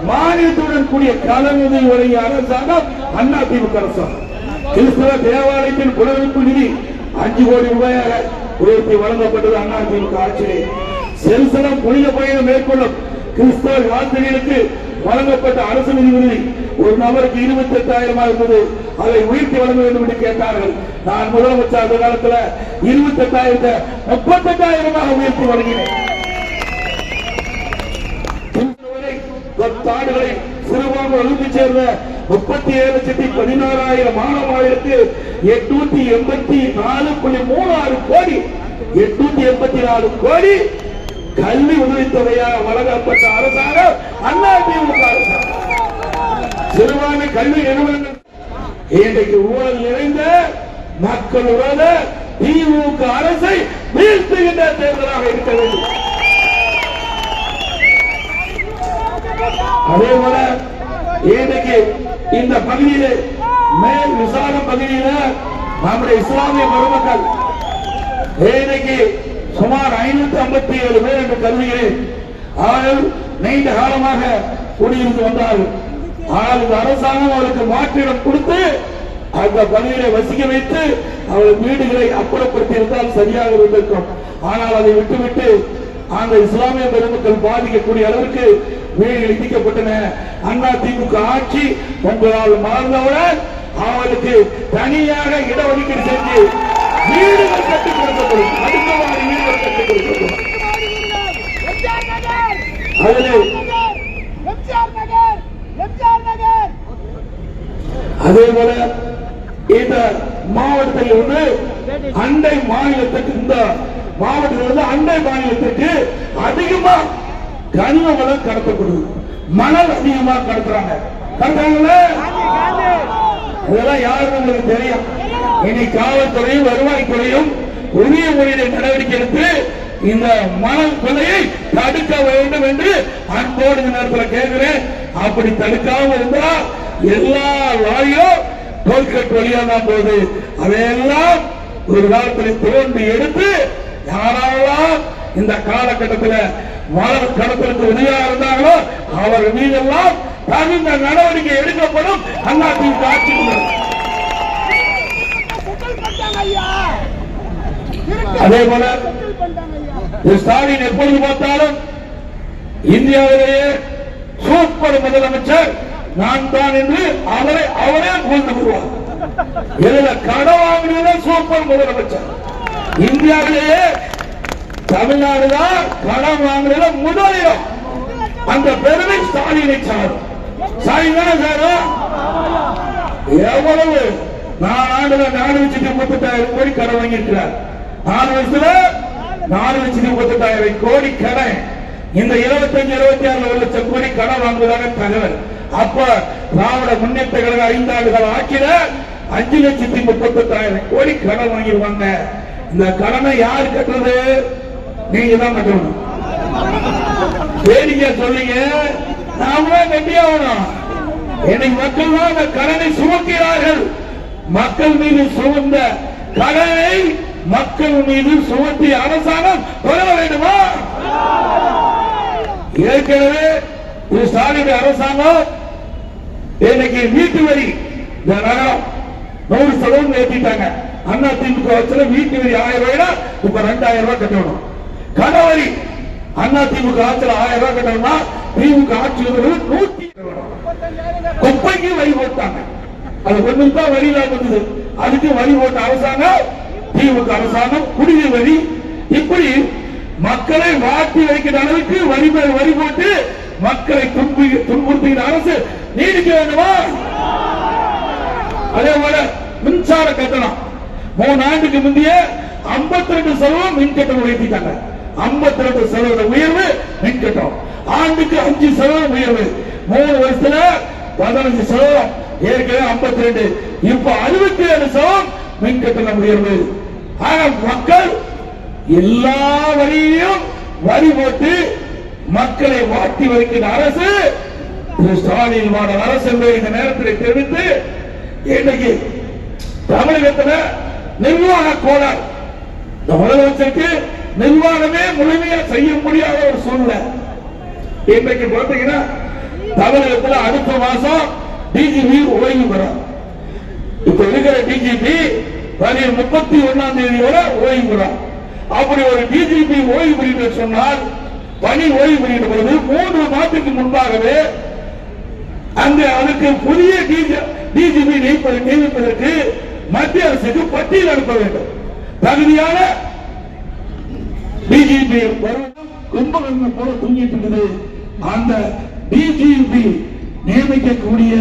E: மானியத்துடன் கூடிய கடனுதவி வழங்கிய அரசாங்கம் அண்ணா திமுக அரசாங்கம். கிறிஸ்தவ தேவாலயத்தின் புனரமைப்பு நிதி 5 கோடி ரூபாயாக உயர்த்தி வழங்கப்பட்டது அண்ணா திமுக ஆட்சியிலே. செல்சனம் புனித பயணம் மேற்கொள்ளும் கிறிஸ்தவ யாத்திரைகளுக்கு வழங்கப்பட்ட அரசு நிதி உதவி ஒரு நபருக்கு 28,000 இருந்தது. அதை உயர்த்தி வழங்க வேண்டும் என்று கேட்டார்கள். நான் முதலமைச்சர் அந்த காலத்தில் 28,000 38,000 உயர்த்தி வழங்கினேன். ஆண்டுகளை சிறுபான்மை வகுப்பை சேர்ந்த 37,16,000 மாணவர்களுக்கு 884.36 கோடி 884 கோடி கல்வி உதவித்தொகையாக வழங்கப்பட்ட அரசாங்கம் அண்ணா திமுக அரசாங்கம். சிறுபான்மை கல்வி நிறுவனங்கள் இன்றைக்கு ஊழல் நிறைந்த மக்கள் உறத திமுக அரசை வீழ்த்துகின்ற தேர்தலாக இருக்க வேண்டும். அதே போல இன்றைக்கு இந்த பகுதியில் மேல் விசாரணை பகுதியில் நம்முடைய இஸ்லாமிய பெருமக்கள் இன்றைக்கு சுமார் 557 பேர் என்று கருதுகிறேன். அவர்கள் நீண்ட காலமாக குடியிருந்து வந்தார்கள். ஆனால் இந்த அரசாங்கம் அவருக்கு மாற்றிடம் கொடுத்து அந்த பகுதியை வசிக்க வைத்து அவர்கள் வீடுகளை அப்புறப்படுத்தி இருந்தால் சரியாக இருந்திருக்கும். ஆனால் அதை விட்டுவிட்டு அந்த இஸ்லாமிய பெருமக்கள் பாதிக்கக்கூடிய அளவிற்கு வீடுகள் இடிக்கப்பட்டன. அண்ணா திமுக ஆட்சி உங்களால் மாறுந்தவுடன் அவர்களுக்கு தனியாக இடஒதுக்கீடு செஞ்சு வீடுகள் கட்டிக் கொடுக்கப்படும். அடுத்தவாறு வீடுகள் கட்டிக் கொடுக்கப்படும். அதே போல இந்த மாவட்டத்தில் இருந்து அண்டை மாநிலத்துக்கு இந்த மாவட்டத்திலிருந்து அண்டை மாநிலத்திற்கு அதிகமா கனிம வளம் கடத்தப்படுது. மணல் அதிகமா கடத்துறாங்க. இதெல்லாம் யாருன்னு உங்களுக்கு தெரியும். இனி காவல்துறையும் வருவாய்த்துறையும் உரிய முறையில நடவடிக்கை எடுத்து இந்த மணல் கொள்ளையை தடுக்க வேண்டும் என்று அன்போடு இந்த நேரத்தில் கேட்கிறேன். அப்படி தடுக்காம இருந்தா எல்லா லாரியும் டோல்கேட் வழியா தான் போகுது. அதையெல்லாம் ஒரு காலத்தில் தோண்டி எடுத்து யாரெல்லாம் இந்த காலகட்டத்தில் மணல் கடத்தலுக்கு உதவியாக இருந்தாங்களோ அவர்கள் மீதெல்லாம் தகுந்த நடவடிக்கை எடுக்கப்படும். அண்ணா திமுக ஆட்சி அதே போல ஸ்டாலின் எப்பொழுது பார்த்தாலும் இந்தியாவிலேயே சூப்பர் முதலமைச்சர் நான் தான் என்று அவரே புகழ்ந்து வருவார். இதுல கடன் வாங்கினது சூப்பர் முதலமைச்சர். இந்தியாவிலேயே தமிழ்நாடுதான் கடன் வாங்கினது முதலிடம். அந்த பெருமை ஸ்டாலினை சாரும். ஸ்டாலின் தானே சாரும். எவ்வளவு 4 ஆண்டுல 4,38,000 கோடி கடன் வாங்கியிருக்கிறார். 4 வருஷத்துல 4,38,000 கோடி கடன். இந்த 25-26 லட்சம் கோடி கடன் வாங்குவதாக தகவல். அப்ப திராவிட முன்னேற்ற கழக 5 ஆண்டுகள் ஆக்கிட 5,38,000 கோடி கடன் வாங்கிடுவாங்க. இந்த கடனை யார் கட்டுறது? நீங்க தான் கட்டணும். வேடிக்கை சொல்லுங்க, நாமளே கட்டியாகணும். இன்னைக்கு மக்கள் தான் அந்த கடனை சுமக்கிறார்கள். மக்கள் மீது சுமந்த கடனை மக்கள் மீது சுமத்திய அரசாங்கம் தொடர வேண்டுமா? ஏற்கனவே ஸ்டாலின் அரசாங்கம் இன்னைக்கு வீட்டு வரி இந்த நகரம் 100% ஏற்றிட்டாங்க. அண்ணா திமுக வச்சல வீட்டு வரி 1000 ரூபாய், இப்ப 2000 ரூபாய் கட்டணும். கடவரி அண்ணா திமுக ஆட்சியில் 1000 ரூபாய் கட்டணும்னா திமுக ஆட்சியில் 100 குப்பைக்கு வரி போட்டாங்க. அது கொஞ்சம் தான் வரி வந்தது. அதுக்கு வரி போட்ட அரசாங்கம் திமுக அரசாங்கம். குடிநீர் வரி, இப்படி மக்களை வாட்டி வைக்கிற அளவுக்கு வரி மேல் வரி போட்டு மக்களை துன்புறுத்துகிற அரசு நீடிக்க வேண்டுமா? அதே போல மின்சார கட்டணம் 3 ஆண்டுக்கு முந்தைய 52% மின் கட்டணம் உயர்த்திட்டாங்க. 52% உயர்வு மின் கட்டணம். ஆண்டுக்கு 5% உயர்வு. 3 வருஷத்துல 15%. ஏற்கனவே 52, இப்ப 67% மின் கட்டணம் உயர்வு. ஆனா மக்கள் எல்லா வரியும் வரி போட்டு மக்களை வாட்டி வைக்கிற அரசு திரு ஸ்டாலின் மாடல் அரசு என்பதை இந்த நேரத்தில் தெரிவித்து, இன்னைக்கு தமிழகத்தில் நிர்வாக கோளாறு, இந்த முதலமைச்சருக்கு நிர்வாகமே முழுமையா செய்ய முடியாத ஒரு சூழ்நிலை. இன்றைக்கு பார்த்தீங்கன்னா தமிழகத்தில் அடுத்த மாசம் டிஜிபி ஓய்வு பெறும். இப்ப இருக்கிற டிஜிபி 31ஆம் தேதி வரை ஓய்வு பெறும். அப்படி ஒரு டிஜிபி ஓய்வு பெறுகிற சொன்னால், பணி ஓய்வு பெறுகிற பொழுது 3 மாதத்துக்கு முன்பாகவே அங்கு அதுக்கு புதிய டிஜிபி நியமிப்பதற்கு மத்திய அரசுக்கு பட்டியல் அனுப்ப வேண்டும். தகுதியான டிஜிபி வருவதும் கும்பகர்ணம் போல தூங்கிட்டு இருக்குது. அந்த டிஜிபி நியமிக்கக்கூடிய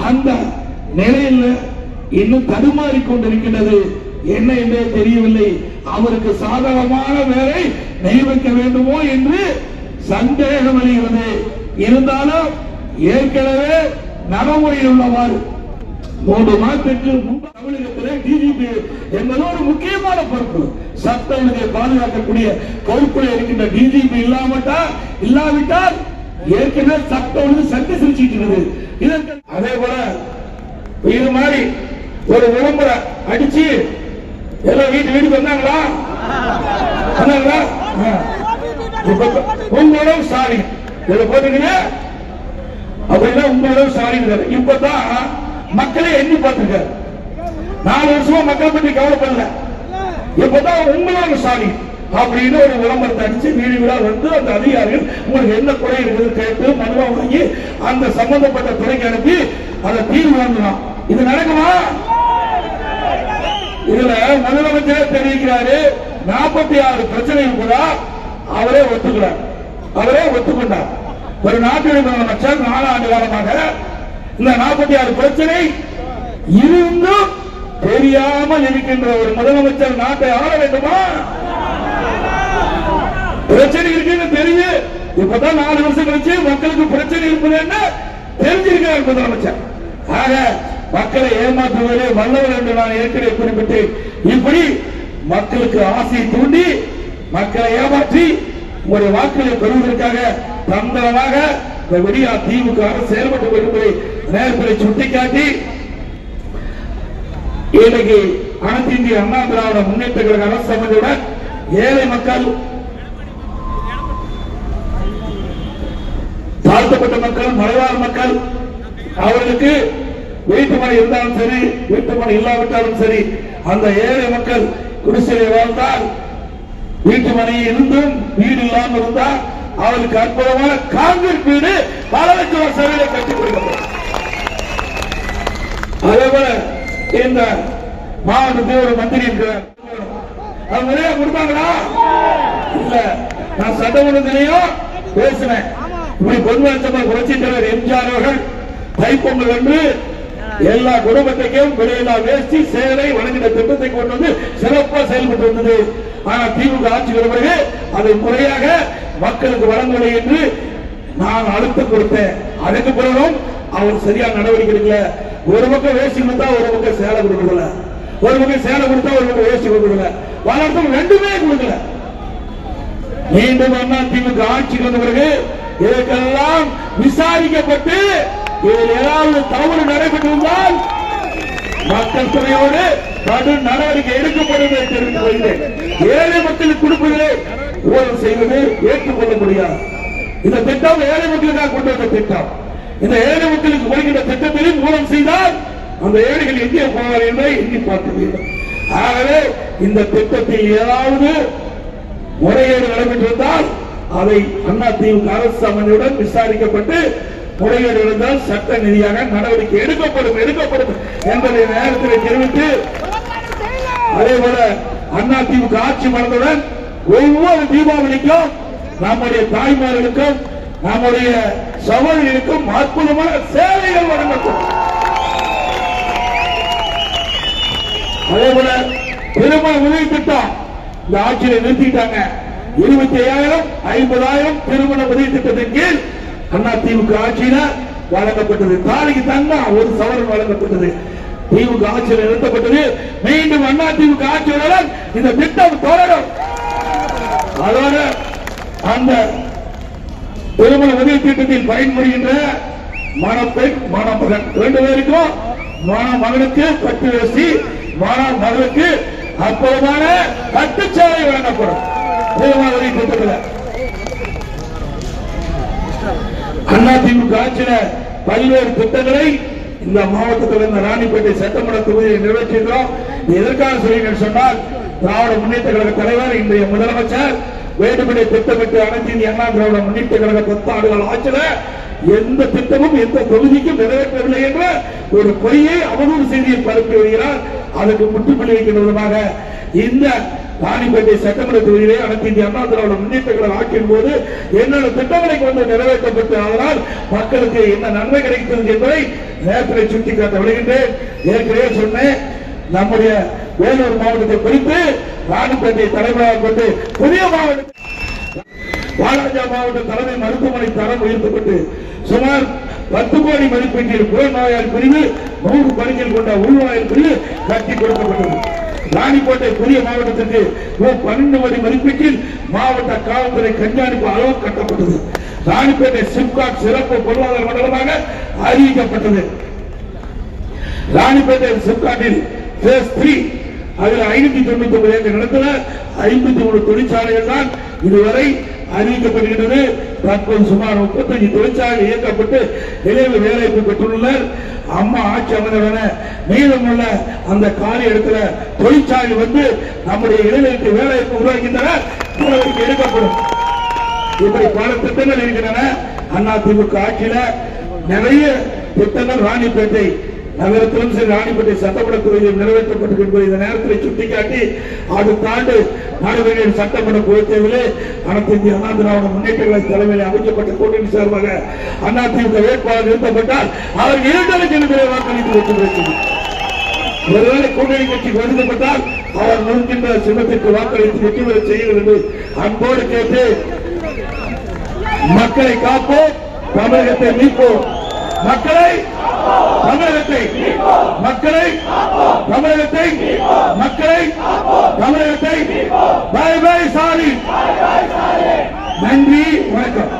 E: அந்த நிலையில் இன்னும் தடுமாறி கொண்டிருக்கிறது. என்ன என்றே தெரியவில்லை. அவருக்கு சாதகமான வேலை நியமிக்க வேண்டுமோ என்று சந்தேகம் வருகிறது. இருந்தாலும் ஏற்கனவே நடைமுறையில் உள்ளவாறு 3 மாதத்துக்கு முன்பு தமிழகத்தில் டிஜிபி என்பது ஒரு முக்கியமான பொறுப்பு. சட்ட ஒழுங்கை பாதுகாக்கக்கூடிய பொறுப்பில் இருக்கின்ற டிஜிபி இல்லாவிட்டால் ஏற்கனவே சட்ட ஒழுங்கு சட்டை சிரிச்சிட்டு. அதே போல இது மாதிரி ஒரு விளம்பரம் அடிச்சு எல்லாம் வீட்டுக்கு வந்தாங்களா? உங்களோட சாரி போட்டுக்கீங்க அப்படின்னா உங்களோட சாரி. இப்பதான் மக்களை எண்ணி பார்த்திருக்காரு. 4 வருஷமா மக்களை பற்றி கவலைப்படல. இப்பதான் உங்களோட சாரி அப்படின்னு ஒரு விளம்பரத்தை அடிச்சு வீடு வீடா வந்து அந்த அதிகாரிகள் உங்களுக்கு என்ன குறை இருக்குது கேட்டு மனுவா வாங்கி அந்த சம்பந்தப்பட்ட துறைக்கு அனுப்பி அதை தீர்வு வாங்கலாம். இது நடக்குமா? இதுல முதலமைச்சர் தெரிவிக்கிறாரு 46 பிரச்சனை இருப்பதா அவரே ஒத்துக்கொண்டார். ஒரு நாட்டின் முதலமைச்சர் 4 ஆண்டு காலமாக இந்த 46 பிரச்சனை இருந்தும் தெரியாமல் இருக்கின்ற ஒரு முதலமைச்சர் நாட்டை ஆள வேண்டுமா? பிரச்சனை இருக்குன்னு தெரியும். இப்பதான் 4 வருஷம் கழிச்சு மக்களுக்கு பிரச்சனை இருப்பது என்ன தெரிஞ்சிருக்கிறார் முதலமைச்சர். ஆக மக்களை ஏமாற்றுவதே வல்லவர் என்று நான் ஏற்கனவே குறிப்பிட்டேன். இப்படி மக்களுக்கு ஆசையை தூண்டி மக்களை ஏமாற்றி உங்களுடைய வாக்குகளை பெறுவதற்காக தந்திரமாக இந்த விடியா திமுக செயல்பட்டு வருவதை நேரத்தில் சுட்டிக்காட்டி, இன்னைக்கு அனைத்து இந்திய அண்ணா திராவிட முன்னேற்ற கழக அரசு அமைதியுடன் ஏழை மக்கள், தாழ்த்தப்பட்ட மக்கள், மலைவாழ் மக்கள், அவர்களுக்கு வீட்டு மனை இருந்தாலும் சரி, வீட்டு மனை இல்லாவிட்டாலும் சரி, அந்த ஏழை மக்கள் குடிசையை வாழ்ந்தால், வீட்டு மனை இருந்தும் வீடு இல்லாமல் இருந்தால் அவருக்கு அற்புதமான காங்கிரீட் வீடு பல லட்சம் செலவில் கட்டிக் கொடுக்கப்படும். அதே போல இந்த மாவட்டத்தில் ஒரு மந்திரி இருக்கிறார். அவங்க நிறைய கொடுத்தாங்களா? இல்ல. நான் சட்டமன்றத்திலையும் பேசினேன். இப்படி பொதுவாக புரட்சித் தலைவர் எம்ஜிஆர் அவர்கள் தைப்பொங்கல் என்று எல்லா குடும்பத்தையும் விலையில்லா வேஷ்டி சேலை வழங்கின திட்டத்தை கொண்டு வந்து சிறப்பாக செயல்பட்டு வந்தது. ஆனால் திமுக ஆட்சி வருவது அதை முறையாக மக்களுக்கு வழங்கவில்லை என்று நான் அழுத்தம் கொடுத்தேன். அதுக்கு பிறகும் அவர் சரியான நடவடிக்கை எடுக்கல. ஒரு பக்கம் வேஷ்டி கொடுத்தா ஒரு பக்கம் சேலை கொடுக்கல, ஒரு பக்கம் சேலை கொடுத்தா ஒரு பக்கம் வேஷ்டி கொடுக்கல, வளர்த்தும் 2மே கொடுக்கல. மீண்டும் அண்ணா திமுக ஆட்சிக்கு வந்த பிறகு இதற்கெல்லாம் விசாரிக்கப்பட்டு இதில் ஏதாவது தவறு நடைபெற்றிருந்தால் மக்கள் துறையோடு கடும் நடவடிக்கை எடுக்கப்படும் என்று தெரிவித்துக் கொள்கிறேன். ஏழை மக்களுக்கு கொடுப்பதிலே ஊழல் செய்வது ஏற்றுக்கொள்ள முடியாது. இந்த திட்டம் ஏழை மக்களுக்காக கொண்டு வந்த திட்டம். இந்த ஏழை மக்களுக்கு வருகின்ற திட்டத்திலும் ஊழல் செய்தால் அந்த ஏழைகள் எங்கே போவார் என்பதை எண்ணி பார்க்க வேண்டும். ஆகவே இந்த திட்டத்தில் ஏதாவது முறைகேடு நடைபெற்றிருந்தால் அதை அண்ணா திமுக அரசு அமைதியுடன் விசாரிக்கப்பட்டு முறைகேடு இருந்தால் சட்ட ரீதியாக நடவடிக்கை எடுக்கப்படும் என்பதை நேரத்தில் தெரிவித்து, அதே போல அதிமுக ஆட்சி மறந்தவுடன் ஒவ்வொரு தீபாவளிக்கும் நம்முடைய தாய்மார்களுக்கும் நம்முடைய சகோதரிகளுக்கும் அற்புதமான சேவைகள் வழங்கப்படும். அதே போல திருமண உதவி திட்டம் இந்த ஆட்சியை நிறுத்திட்டாங்க. 25,000 50,000 திருமண உதவி திட்டத்தின் கீழ் அதிமுக ஆட்சியில வழங்கப்பட்டது. தாலிக்கு தங்கம் 1 சவரன் வழங்கப்பட்டது. திமுக ஆட்சியில் நிறுத்தப்பட்டது. மீண்டும் அதிமுக ஆட்சியுடன் இந்த திட்டம் தொடரும். அதோட அந்த திருமண உதவி திட்டத்தில் பயன்படுகின்ற மணப்பெண் மணமகன் 2 பேருக்கும் மணமகனுக்கு பட்டு வேஷ்டி, மணமகளுக்கு அற்புதமான பட்டுச்சாலை வழங்கப்படும். திருமண உதவி திட்டத்தில் அதிமுக ஆட்சியில பல்வேறு திட்டங்களை இந்த மாவட்டத்தில் இந்த ராணிப்பேட்டை சட்டமன்ற தொகுதியை நிறைவேற்றுகிறோம். எதற்காக சொல்கிறேன் சொன்னால், திராவிட முன்னேற்ற கழக தலைவர் இன்றைய முதலமைச்சர் வேண்டுமென்றே திட்டமிட்டு அனைத்து இந்திய அண்ணா திராவிட முன்னேற்ற கழக 10 ஆண்டுகள் ஆட்சியில எந்த திட்டமும் எந்த தொகுதிக்கும் நிறைவேற்றவில்லை என்ற ஒரு பொய்யை அவதூறு செய்தியை பரப்பி வருகிறார். அதற்கு முற்றுப்புள்ளி வைக்கிற விதமாக இந்த ராணிப்பேட்டை சட்டமன்ற தொகுதியிலே அனைத்து இந்திய அண்ணா திராவிட முன்னேற்ற கழக ஆட்சியின் போது என்னென்ன திட்டங்களை கொண்டு நிறைவேற்றப்பட்டு அதனால் மக்களுக்கு என்ன நன்மை கிடைக்கிறது என்பதை நேரத்தில் சுட்டிக்காட்ட விளைகின்றேன். ஏற்கனவே சொன்னேன், நம்முடைய வேலூர் மாவட்டத்தை குறித்து ராணிப்பேட்டை தலைமையாக கொண்டு புதிய மாவட்டம் வாலாஜா மாவட்ட தலைமை மருத்துவமனை தரம் உயர்த்தப்பட்டு சுமார் 10 கோடி மதிப்பீட்டில் புறநோயாளர் பிரிவு 100 பணிகள் கொண்ட உள்நோயாளர் பிரிவு கட்டி கொடுக்கப்பட்டது. ராணிப்பேட்டை புதிய மாவட்டத்திற்கு 12 கோடி மதிப்பீட்டில் மாவட்ட காவல்துறை கண்காணிப்பு அளவு கட்டப்பட்டது. ராணிப்பேட்டை சிப்காட் சிறப்பு பொருளாதார மண்டலமாக அறிவிக்கப்பட்டது. ராணிப்பேட்டை சிப்காட்டில் பேஸ் 3 அதில் 599 ஏக்கர் நிலத்தில் 53 தொழிற்சாலைகள் தான் இதுவரை அறிவிக்கப்படுகின்றது. தற்போது சுமார் 35 தொழிற்சாலைகள் இயக்கப்பட்டு இளைவு வேலைவாய்ப்பு பெற்றுள்ளனர். அம்மா ஆட்சி அமைந்தவன மீதமுள்ள அந்த காலி இடத்துல தொழிற்சாலை வந்து நம்முடைய இளைஞருக்கு வேலைவாய்ப்பு உருவாக்கின்றன, நடவடிக்கை எடுக்கப்படும். இப்படி பல திட்டங்கள் இருக்கின்றன. அதிமுக ஆட்சியில நிறைய திட்டங்கள் ராணிப்பேட்டை நகரத்திலும் சரி ராணிப்பேட்டை சட்டமன்ற தொகுதியில் நிறைவேற்றப்பட்டது என்பதை இந்த நேரத்தில் சுட்டிக்காட்டி, அடுத்த ஆண்டு நடுவீடு சட்டமன்ற பொதுத் தேர்தலில் அனைத்து இந்திய அண்ணா திராவிட முன்னேற்ற கழக தலைமையில் அமைக்கப்பட்ட கூட்டணி சார்பாக அதிமுக வேட்பாளர் நிறுத்தப்பட்டால் அவர் 2 லட்சம் வாக்களித்து வெற்றி பெற்றது. ஒருவேளை கூட்டணி கட்சி ஒதுக்கப்பட்டால் அவர் நுழைகின்ற சின்னத்திற்கு வாக்களித்து வெற்றி பெற செய்கிறது என்று அன்போடு கேட்டு, மக்களை காப்போம், தமிழகத்தை மீட்போம். மக்களை தமிழகத்தை மக்களை தமிழகத்தை மக்களை தமிழகத்தை பை பை சாரி. நன்றி, வணக்கம்.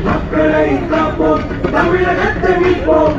D: மக்களை காப்போம் தமிழகத்தை மீட்போம்